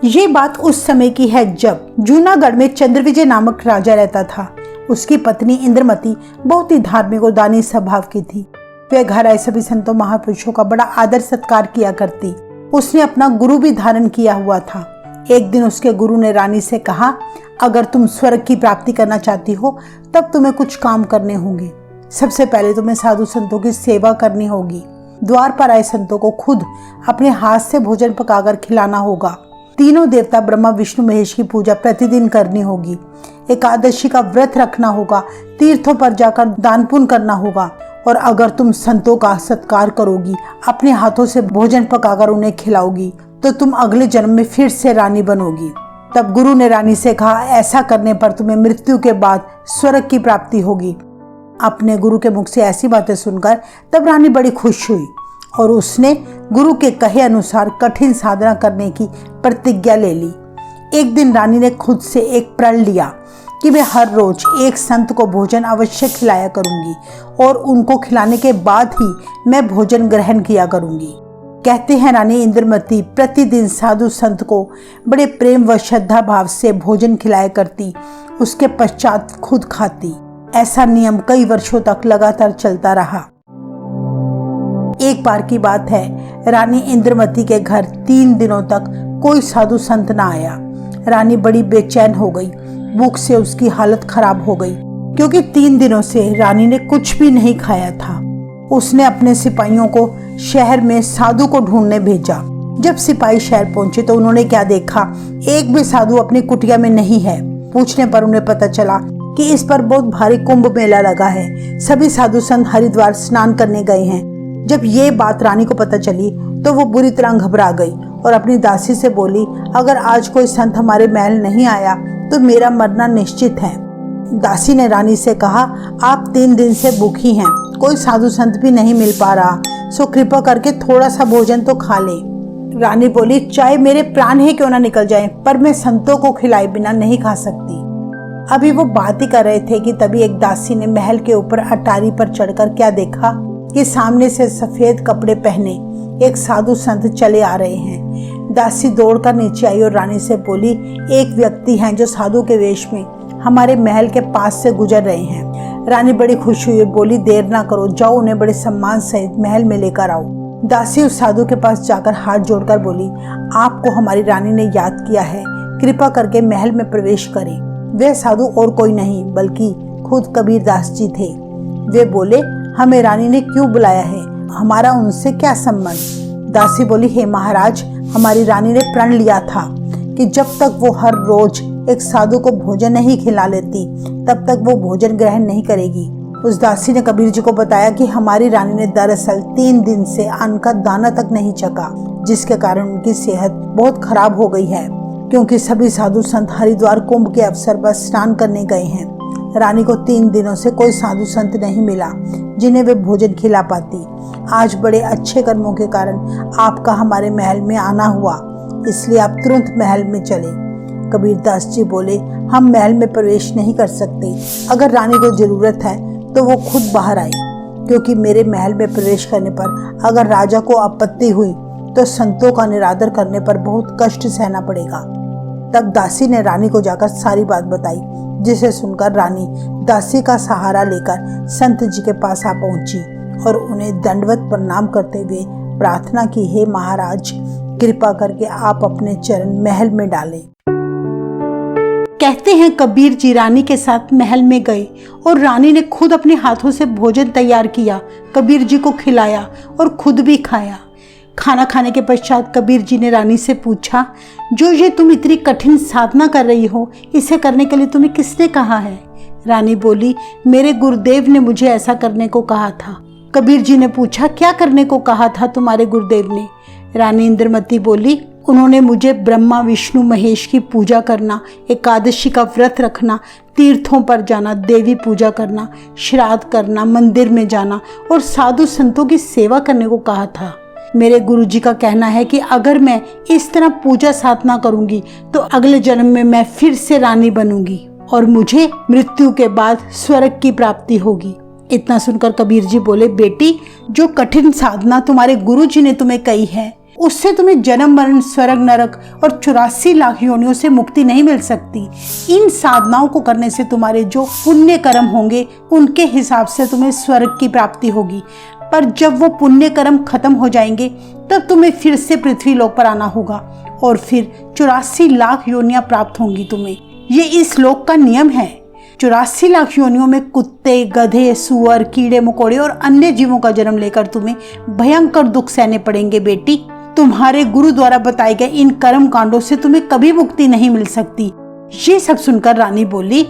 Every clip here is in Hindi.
ये बात उस समय की है जब जूनागढ़ में चंद्रविजय नामक राजा रहता था। उसकी पत्नी इंद्रमती बहुत ही धार्मिक और दानी स्वभाव की थी। वह घर आए सभी संतों महापुरुषों का बड़ा आदर सत्कार किया करती। उसने अपना गुरु भी धारण किया हुआ था। एक दिन उसके गुरु ने रानी से कहा, अगर तुम स्वर्ग की प्राप्ति करना चाहती हो तब तुम्हें कुछ काम करने होंगे। सबसे पहले तुम्हें साधु संतों की सेवा करनी होगी। द्वार पर आए संतों को खुद अपने हाथ से भोजन पकाकर खिलाना होगा। तीनों देवता ब्रह्मा विष्णु महेश की पूजा प्रतिदिन करनी होगी। एकादशी का व्रत रखना होगा। तीर्थों पर जाकर दान पुण्य करना होगा। और अगर तुम संतों का सत्कार करोगी, अपने हाथों से भोजन पकाकर उन्हें खिलाओगी, तो तुम अगले जन्म में फिर से रानी बनोगी। तब गुरु ने रानी से कहा, ऐसा करने पर तुम्हें मृत्यु के बाद स्वर्ग की प्राप्ति होगी। अपने गुरु के मुख से ऐसी बातें सुनकर तब रानी बड़ी खुश हुई और उसने गुरु के कहे अनुसार कठिन साधना करने की प्रतिज्ञा ले ली। एक दिन रानी ने खुद से एक प्रण लिया कि मैं हर रोज एक संत को भोजन अवश्य खिलाया करूंगी और उनको खिलाने के बाद ही मैं भोजन ग्रहण किया करूंगी। कहते हैं रानी इंद्रमती प्रतिदिन साधु संत को बड़े प्रेम व श्रद्धा भाव से भोजन खिलाया करती, उसके पश्चात खुद खाती। ऐसा नियम कई वर्षों तक लगातार चलता रहा। एक बार की बात है, रानी इंद्रमती के घर 3 दिनों तक कोई साधु संत न आया। रानी बड़ी बेचैन हो गई। भूख से उसकी हालत खराब हो गई क्योंकि 3 दिनों से रानी ने कुछ भी नहीं खाया था। उसने अपने सिपाहियों को शहर में साधु को ढूंढने भेजा। जब सिपाही शहर पहुंचे तो उन्होंने क्या देखा, एक भी साधु अपनी कुटिया में नहीं है। पूछने पर उन्हें पता चला कि इस पर बहुत भारी कुंभ मेला लगा है। सभी साधु संत हरिद्वार स्नान करने गए हैं। जब ये बात रानी को पता चली तो वो बुरी तरह घबरा गई और अपनी दासी से बोली, अगर आज कोई संत हमारे महल नहीं आया तो मेरा मरना निश्चित है। दासी ने रानी से कहा, आप 3 दिन से भूखी हैं, कोई साधु संत भी नहीं मिल पा रहा, सो कृपा करके थोड़ा सा भोजन तो खा ले। रानी बोली, चाहे मेरे प्राण ही क्यों ना निकल जाएं, पर मैं संतों को खिलाए बिना नहीं खा सकती। अभी वो बात ही कर रहे थे कि तभी एक दासी ने महल के ऊपर अटारी पर चढ़कर क्या देखा कि सामने से सफेद कपड़े पहने एक साधु संत चले आ रहे हैं। दासी दौड़कर नीचे आई और रानी से बोली, एक व्यक्ति हैं जो साधु के वेश में हमारे महल के पास से गुजर रहे हैं। रानी बड़ी खुश हुई, बोली, देर ना करो, जाओ उन्हें बड़े सम्मान सहित महल में लेकर आओ। दासी उस साधु के पास जाकर हाथ जोड़कर बोली, आपको हमारी रानी ने याद किया है, कृपा करके महल में प्रवेश करें। वे साधु और कोई नहीं बल्कि खुद कबीर दास जी थे। वे बोले, हमें रानी ने क्यों बुलाया है, हमारा उनसे क्या संबंध। दासी बोली, हे महाराज, हमारी रानी ने प्रण लिया था कि जब तक वो हर रोज एक साधु को भोजन नहीं खिला लेती तब तक वो भोजन ग्रहण नहीं करेगी। उस दासी ने कबीर जी को बताया कि हमारी रानी ने दरअसल 3 दिन से अन्न का दाना तक नहीं चखा, जिसके कारण उनकी सेहत बहुत खराब हो गई है, क्योंकि सभी साधु संत हरिद्वार कुंभ के अवसर पर स्नान करने गए हैं। रानी को 3 दिनों से कोई साधु संत नहीं मिला जिन्हें वे भोजन खिला पाती। आज बड़े अच्छे कर्मों के कारण आपका हमारे महल में आना हुआ, इसलिए आप तुरंत महल में चले। कबीर दास जी बोले, हम महल में प्रवेश नहीं कर सकते। अगर रानी को जरूरत है तो वो खुद बाहर आई, क्योंकि मेरे महल में प्रवेश करने पर अगर राजा को आपत्ति हुई तो संतों का निरादर करने पर बहुत कष्ट सहना पड़ेगा। तब दासी ने रानी को जाकर सारी बात बताई, जिसे सुनकर रानी दासी का सहारा लेकर संत जी के पास आ पहुंची और उन्हें दंडवत प्रणाम करते हुए प्रार्थना की, हे महाराज, कृपा करके आप अपने चरण महल में डालें। कहते हैं कबीर जी रानी के साथ महल में गए और रानी ने खुद अपने हाथों से भोजन तैयार किया, कबीर जी को खिलाया और खुद भी खाया। खाना खाने के पश्चात कबीर जी ने रानी से पूछा, जो ये तुम इतनी कठिन साधना कर रही हो, इसे करने के लिए तुम्हें किसने कहा है। रानी बोली, मेरे गुरुदेव ने मुझे ऐसा करने को कहा था। कबीर जी ने पूछा, क्या करने को कहा था तुम्हारे गुरुदेव ने। रानी इंद्रमती बोली, उन्होंने मुझे ब्रह्मा विष्णु महेश की पूजा करना, एकादशी का व्रत रखना, तीर्थों पर जाना, देवी पूजा करना, श्राद्ध करना, मंदिर में जाना और साधु संतों की सेवा करने को कहा था। मेरे गुरुजी का कहना है कि अगर मैं इस तरह पूजा साधना करूंगी तो अगले जन्म में मैं फिर से रानी बनूंगी और मुझे मृत्यु के बाद स्वर्ग की प्राप्ति होगी। इतना सुनकर कबीर जी बोले, बेटी, जो कठिन साधना तुम्हारे गुरुजी ने तुम्हें कही है उससे तुम्हें जन्म मरण, स्वर्ग नरक और 84 लाख योनियों से मुक्ति नहीं मिल सकती। इन साधनाओं को करने से तुम्हारे जो पुण्य कर्म होंगे उनके हिसाब से तुम्हें स्वर्ग की प्राप्ति होगी, पर जब वो पुण्य कर्म खत्म हो जाएंगे तब तुम्हें फिर से पृथ्वी लोक पर आना होगा और फिर 84 लाख योनियां प्राप्त होंगी तुम्हें। ये इस लोक का नियम है। 84 लाख योनियों में कुत्ते, गधे, सुअर, कीड़े मकोड़े और अन्य जीवों का जन्म लेकर तुम्हें भयंकर दुख सहने पड़ेंगे बेटी। तुम्हारे गुरु द्वारा बताए गए इन कर्म कांडों से तुम्हें कभी मुक्ति नहीं मिल सकती। ये सब सुनकर रानी बोली,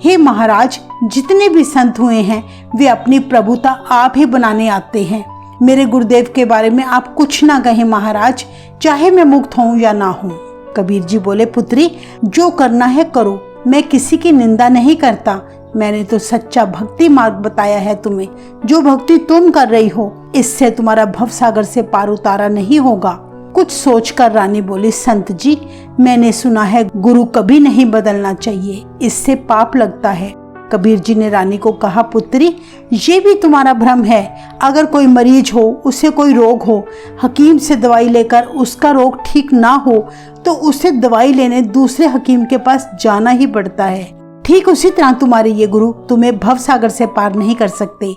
हे महाराज, जितने भी संत हुए हैं वे अपनी प्रभुता आप ही बनाने आते हैं। मेरे गुरुदेव के बारे में आप कुछ ना कहें महाराज, चाहे मैं मुक्त हूँ या ना हूँ। कबीर जी बोले, पुत्री, जो करना है करो, मैं किसी की निंदा नहीं करता। मैंने तो सच्चा भक्ति मार्ग बताया है तुम्हें। जो भक्ति तुम कर रही हो इससे तुम्हारा भव सागर से पार उतारा नहीं होगा। कुछ सोचकर रानी बोली, संत जी, मैंने सुना है गुरु कभी नहीं बदलना चाहिए, इससे पाप लगता है। कबीर जी ने रानी को कहा, पुत्री, ये भी तुम्हारा भ्रम है। अगर कोई मरीज हो, उसे कोई रोग हो, हकीम से दवाई लेकर उसका रोग ठीक ना हो तो उसे दवाई लेने दूसरे हकीम के पास जाना ही पड़ता है। ठीक उसी तरह तुम्हारे ये गुरु तुम्हें भव सागर से पार नहीं कर सकते।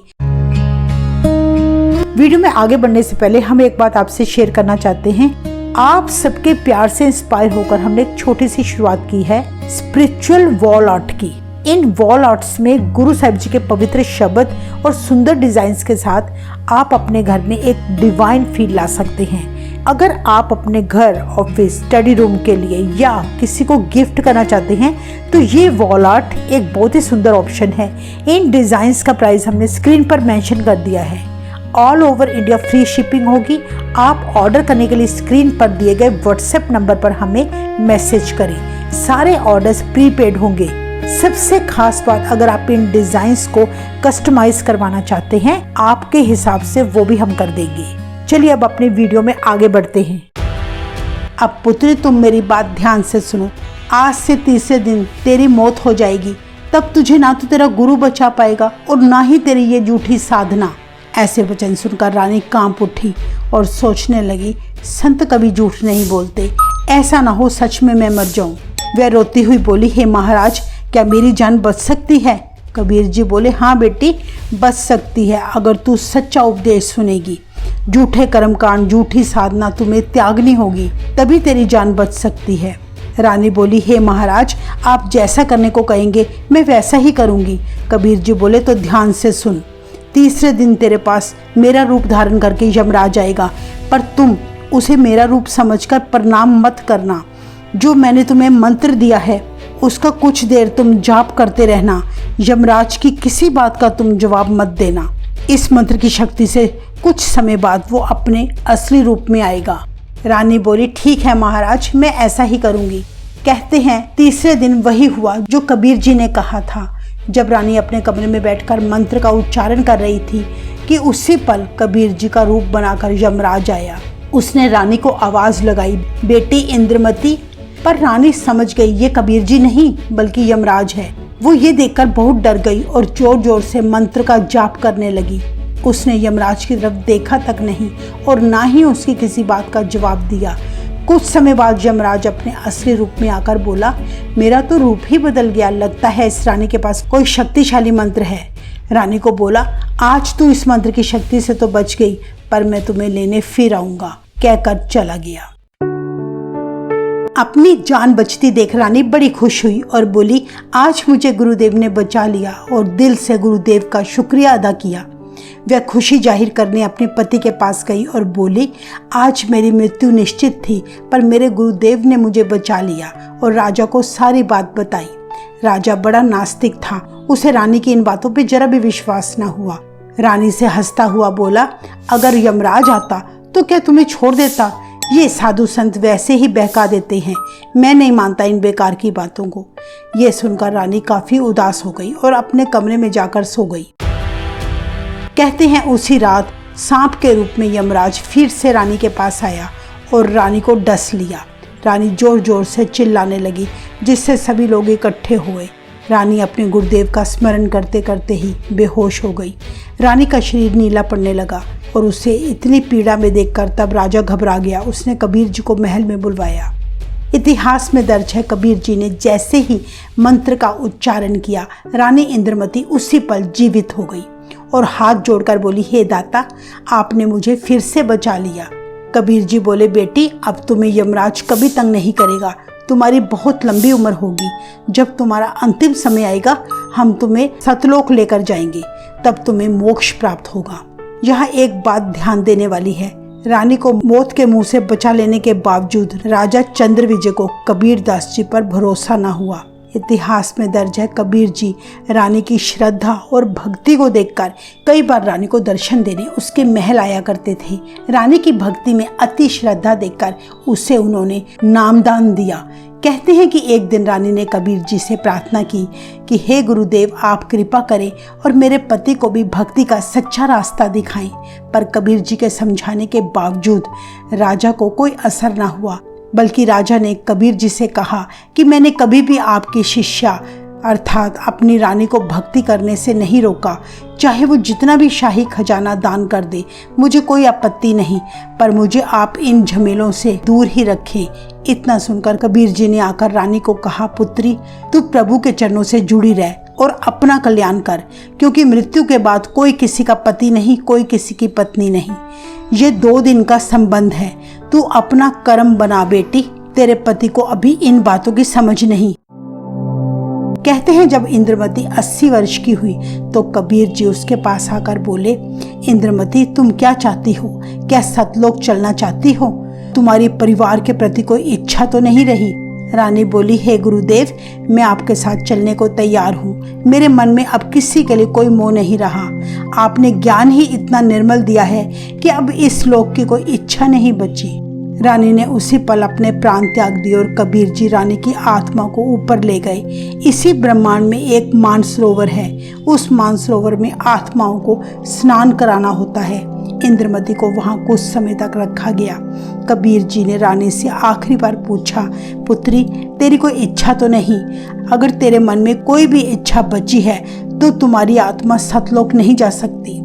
वीडियो में आगे बढ़ने से पहले हम एक बात आपसे शेयर करना चाहते हैं। आप सबके प्यार से इंस्पायर होकर हमने एक छोटी सी शुरुआत की है स्पिरिचुअल वॉल आर्ट की। इन वॉल आर्ट्स में गुरु साहिब जी के पवित्र शब्द और सुंदर डिजाइन्स के साथ आप अपने घर में एक डिवाइन फील ला सकते हैं। अगर आप अपने घर, ऑफिस, स्टडी रूम के लिए या किसी को गिफ्ट करना चाहते हैं तो ये वॉल आर्ट एक बहुत ही सुंदर ऑप्शन है। इन डिजाइन्स का प्राइस हमने स्क्रीन पर मेंशन कर दिया है। All over India free shipping होगी। आप ऑर्डर करने के लिए स्क्रीन पर दिए गए व्हाट्सएप नंबर पर हमें मैसेज करें। सारे ऑर्डर्स प्रीपेड होंगे। सबसे खास बात, अगर आप इन डिजाइन्स को कस्टमाइज करवाना चाहते हैं आपके हिसाब से, वो भी हम कर देंगे। चलिए अब अपने वीडियो में आगे बढ़ते हैं। अब पुत्री, तुम मेरी बात ध्यान से सुनो। आज से तीसरे दिन तेरी मौत हो जाएगी, तब तुझे ना तो तेरा गुरु बचा पाएगा और ना ही तेरी ये झूठी साधना। ऐसे वचन सुनकर रानी कांप उठी और सोचने लगी, संत कभी झूठ नहीं बोलते, ऐसा ना हो सच में मैं मर जाऊं। वह रोती हुई बोली, हे महाराज, क्या मेरी जान बच सकती है? कबीर जी बोले, हाँ बेटी, बच सकती है अगर तू सच्चा उपदेश सुनेगी। झूठे कर्मकांड, झूठी साधना तुम्हें त्यागनी होगी, तभी तेरी जान बच सकती है। रानी बोली, हे महाराज, आप जैसा करने को कहेंगे मैं वैसा ही करूंगी। कबीर जी बोले, तो ध्यान से सुन। तीसरे दिन तेरे पास मेरा रूप धारण करके यमराज आएगा, पर तुम उसे मेरा रूप समझकर प्रणाम मत करना। जो मैंने तुम्हें मंत्र दिया है उसका कुछ देर तुम जाप करते रहना। यमराज की किसी बात का तुम जवाब मत देना। इस मंत्र की शक्ति से कुछ समय बाद वो अपने असली रूप में आएगा। रानी बोली, ठीक है महाराज, मैं ऐसा ही करूंगी। कहते हैं तीसरे दिन वही हुआ जो कबीर जी ने कहा था। जब रानी अपने कमरे में बैठकर मंत्र का उच्चारण कर रही थी कि उसी पल कबीर जी का रूप बनाकर यमराज आया। उसने रानी को आवाज लगाई, बेटी इंद्रमती। पर रानी समझ गई ये कबीर जी नहीं बल्कि यमराज है। वो ये देखकर बहुत डर गई और जोर जोर से मंत्र का जाप करने लगी। उसने यमराज की तरफ देखा तक नहीं और ना ही उसकी किसी बात का जवाब दिया। कुछ समय बाद यमराज अपने असली रूप में आकर बोला, मेरा तो रूप ही बदल गया, लगता है इस रानी के पास कोई शक्तिशाली मंत्र है। रानी को बोला, आज तू इस मंत्र की शक्ति से तो बच गई, पर मैं तुम्हें लेने फिर आऊंगा, कहकर चला गया। अपनी जान बचती देख रानी बड़ी खुश हुई और बोली, आज मुझे गुरुदेव ने बचा लिया, और दिल से गुरुदेव का शुक्रिया अदा किया। वह खुशी जाहिर करने अपने पति के पास गई और बोली, आज मेरी मृत्यु निश्चित थी, पर मेरे गुरुदेव ने मुझे बचा लिया, और राजा को सारी बात बताई। राजा बड़ा नास्तिक था, उसे रानी की इन बातों पे जरा भी विश्वास न हुआ। रानी से हंसता हुआ बोला, अगर यमराज आता तो क्या तुम्हें छोड़ देता? ये साधु संत वैसे ही बहका देते हैं, मैं नहीं मानता इन बेकार की बातों को। ये सुनकर रानी काफी उदास हो गई और अपने कमरे में जाकर सो गई। कहते हैं उसी रात सांप के रूप में यमराज फिर से रानी के पास आया और रानी को डस लिया। रानी जोर जोर से चिल्लाने लगी, जिससे सभी लोग इकट्ठे हुए। रानी अपने गुरुदेव का स्मरण करते करते ही बेहोश हो गई। रानी का शरीर नीला पड़ने लगा। और उसे इतनी पीड़ा में देखकर तब राजा घबरा गया। उसने कबीर जी को महल में बुलवाया। इतिहास में दर्ज है, कबीर जी ने जैसे ही मंत्र का उच्चारण किया, रानी इंद्रमती उसी पल जीवित हो गई और हाथ जोड़कर बोली, हे दाता, आपने मुझे फिर से बचा लिया। कबीर जी बोले, बेटी, अब तुम्हें यमराज कभी तंग नहीं करेगा। तुम्हारी बहुत लंबी उम्र होगी। जब तुम्हारा अंतिम समय आएगा, हम तुम्हें सतलोक लेकर जाएंगे, तब तुम्हें मोक्ष प्राप्त होगा। यहाँ एक बात ध्यान देने वाली है, रानी को मौत के मुंह से बचा लेने के बावजूद राजा चंद्रविजय को कबीर दास जी पर भरोसा न हुआ। इतिहास में दर्ज है, कबीर जी रानी की श्रद्धा और भक्ति को देखकर कई बार रानी को दर्शन देने उसके महल आया करते थे। रानी की भक्ति में अति श्रद्धा देखकर उसे उन्होंने नामदान दिया। कहते हैं कि एक दिन रानी ने कबीर जी से प्रार्थना की कि हे गुरुदेव, आप कृपा करें और मेरे पति को भी भक्ति का सच्चा रास्ता दिखाएं। पर कबीर जी के समझाने के बावजूद राजा को कोई असर न हुआ, बल्कि राजा ने कबीर जी से कहा कि मैंने कभी भी आपकी शिष्या अर्थात अपनी रानी को भक्ति करने से नहीं रोका। चाहे वो जितना भी शाही खजाना दान कर दे, मुझे कोई आपत्ति नहीं, पर मुझे आप इन झमेलों से दूर ही रखें। इतना सुनकर कबीर जी ने आकर रानी को कहा, पुत्री, तू प्रभु के चरणों से जुड़ी रह और अपना कल्याण कर, क्योंकि मृत्यु के बाद कोई किसी का पति नहीं, कोई किसी की पत्नी नहीं। ये 2 दिन का संबंध है। तू अपना कर्म बना बेटी। तेरे पति को अभी इन बातों की समझ नहीं। कहते हैं जब इंद्रमती 80 वर्ष की हुई तो कबीर जी उसके पास आकर बोले, इंद्रमती, तुम क्या चाहती हो? क्या सतलोक चलना चाहती हो? तुम्हारी परिवार के प्रति कोई इच्छा तो नहीं रही? रानी बोली, हे गुरुदेव, मैं आपके साथ चलने को तैयार हूँ। मेरे मन में अब किसी के लिए कोई मोह नहीं रहा। आपने ज्ञान ही इतना निर्मल दिया है कि अब इस लोक की कोई इच्छा नहीं बची। रानी ने उसी पल अपने प्राण त्याग दिए और कबीर जी रानी की आत्मा को ऊपर ले गए। इसी ब्रह्मांड में एक मानसरोवर है। उस मानसरोवर में आत्माओं को स्नान कराना होता है। इंद्रमती को वहां कुछ समय तक रखा गया। कबीर जी ने रानी से आखिरी बार पूछा, पुत्री, तेरी कोई इच्छा तो नहीं? अगर तेरे मन में कोई भी इच्छा बची है तो तुम्हारी आत्मा सतलोक नहीं जा सकती।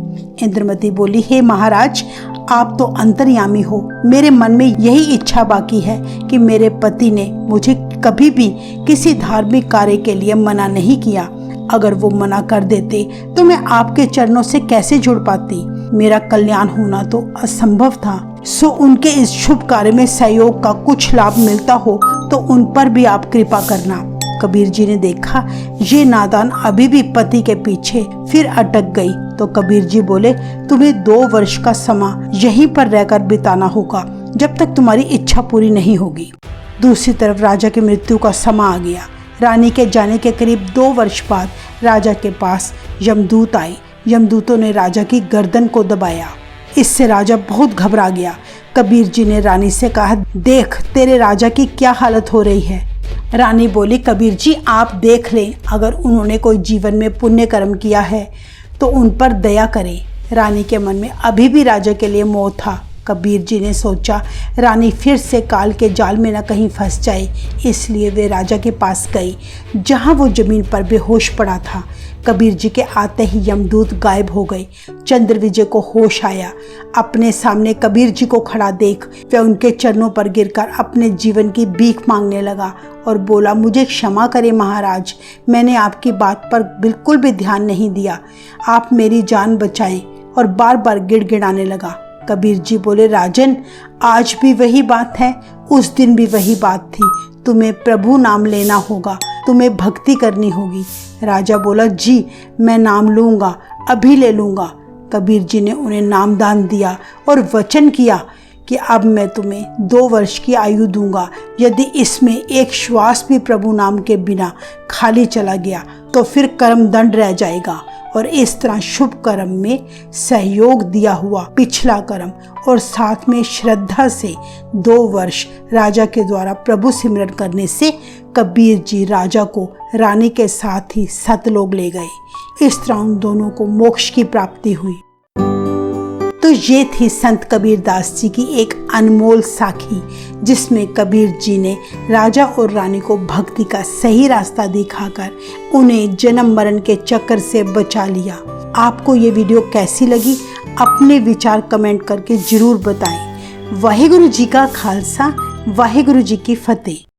इंद्रमती बोली, हे महाराज, आप तो अंतर्यामी हो। मेरे मन में यही इच्छा बाकी है कि मेरे पति ने मुझे कभी भी किसी धार्मिक कार्य के लिए मना नहीं किया। अगर वो मना कर देते तो मैं आपके चरणों से कैसे जुड़ पाती? मेरा कल्याण होना तो असंभव था। सो उनके इस शुभ कार्य में सहयोग का कुछ लाभ मिलता हो तो उन पर भी आप कृपा करना। कबीर जी ने देखा ये नादान अभी भी पति के पीछे फिर अटक गई तो कबीर जी बोले, तुम्हें 2 वर्ष का समय यहीं पर रहकर बिताना होगा जब तक तुम्हारी इच्छा पूरी नहीं होगी। दूसरी तरफ राजा की मृत्यु का समय आ गया। रानी के जाने के करीब 2 वर्ष बाद राजा के पास यमदूत आए। यमदूतों ने राजा की गर्दन को दबाया। इससे राजा बहुत घबरा गया। कबीर जी ने रानी से कहा, देख तेरे राजा की क्या हालत हो रही है। रानी बोली, कबीर जी आप देख लें, अगर उन्होंने कोई जीवन में पुण्य कर्म किया है तो उन पर दया करें। रानी के मन में अभी भी राजा के लिए मोह था। कबीर जी ने सोचा रानी फिर से काल के जाल में न कहीं फंस जाए, इसलिए वे राजा के पास गई जहां वो जमीन पर बेहोश पड़ा था। कबीर जी के आते ही यमदूत गायब हो गए। चंद्रविजय को होश आया। अपने सामने कबीर जी को खड़ा देख वह उनके चरणों पर गिरकर अपने जीवन की भीख मांगने लगा और बोला, मुझे क्षमा करें महाराज, मैंने आपकी बात पर बिल्कुल भी ध्यान नहीं दिया। आप मेरी जान बचाएं। और बार बार गिड़गिड़ाने लगा। कबीर जी बोले, राजन, आज भी वही बात है, उस दिन भी वही बात थी। तुम्हें प्रभु नाम लेना होगा, तुम्हें भक्ति करनी होगी। राजा बोला, जी मैं नाम लूँगा, अभी ले लूँगा। कबीर जी ने उन्हें नामदान दिया और वचन किया कि अब मैं तुम्हें 2 वर्ष की आयु दूंगा। यदि इसमें एक श्वास भी प्रभु नाम के बिना खाली चला गया तो फिर कर्म दंड रह जाएगा। और इस तरह शुभ कर्म में सहयोग दिया हुआ पिछला कर्म और साथ में श्रद्धा से 2 वर्ष राजा के द्वारा प्रभु सिमरन करने से कबीर जी राजा को रानी के साथ ही सतलोक ले गए। इस तरह उन दोनों को मोक्ष की प्राप्ति हुई। तो ये थी संत कबीर दास जी की एक अनमोल साखी, जिसमें कबीर जी ने राजा और रानी को भक्ति का सही रास्ता दिखाकर उन्हें जन्म मरण के चक्कर से बचा लिया। आपको ये वीडियो कैसी लगी अपने विचार कमेंट करके जरूर बताएं। वाहेगुरु जी का खालसा, वाहेगुरु जी की फतेह।